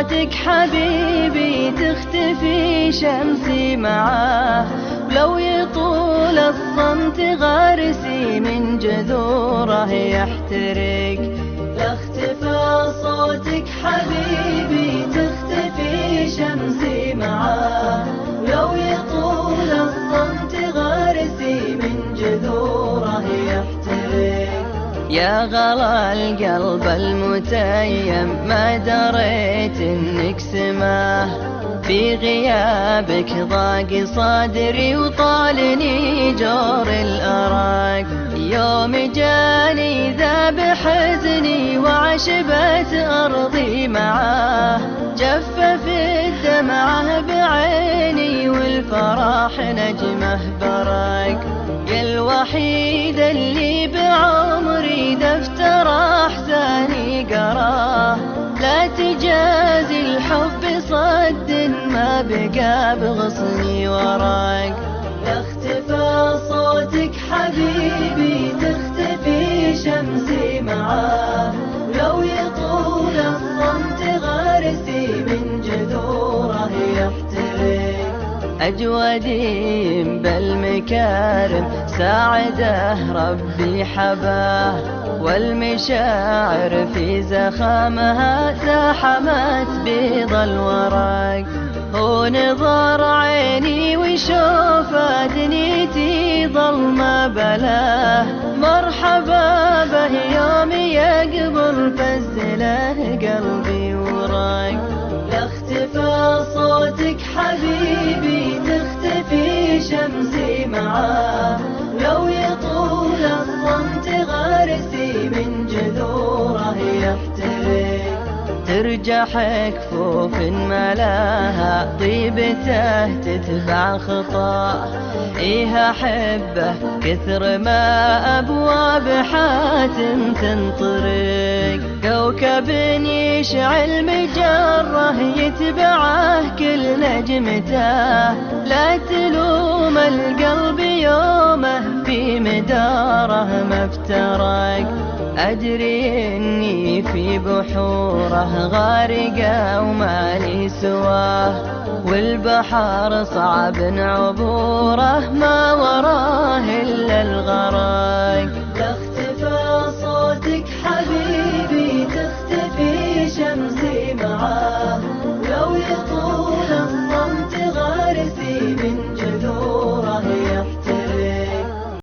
صوتك حبيبي تختفي شمسي معاه، لو يطول الصمت غارسي من جذوره يحترق. لاختفى صوتك حبيبي تختفي شمسي معاه، لو يطول الصمت غارسي من جذوره يحترق. يا غلا القلب المتيم ما دريت انك سماه، في غيابك ضاق صدري وطالني جور الأراك. يوم جاني ذاب حزني وعشبت أرضي معاه، جفف الدمعة بعيني والفرح نجمه برك. يا الوحيد اللي بعمري دفتر أحزاني قراه، لا تجازي الحب صد ما بقى بغصني وراك. لاختفى صوتك حبيبي تختفي شمسي معاه، لو يطول الصمت غارسي من جذوره يحترق. أجودي بالمكارم ساعده ربي حباه، والمشاعر في زخامها زاحمت بيض الورق. هو نظر عيني وشوف دنيتي ظلمة بلاه، مرحبا به يوم يقبل فزله قلبي وراك. لاختفى صوتك حبيبي تختفي شمسي معاه، لو يطول الصمت غارسي من جذوره يحترق. ترجح كفوف ملاها طيبته تتبع خطاه، إيه أحبه كثر ما أبواب حاتم تنطرق. كوكب يشعل مجره يتبعه كل نجمته، لا تلوم القلب يومه في مداره ما افترق. أدري إني في بحوره غارقة ومالي سواه، والبحر صعب عبوره ما وراه إلا الغرق.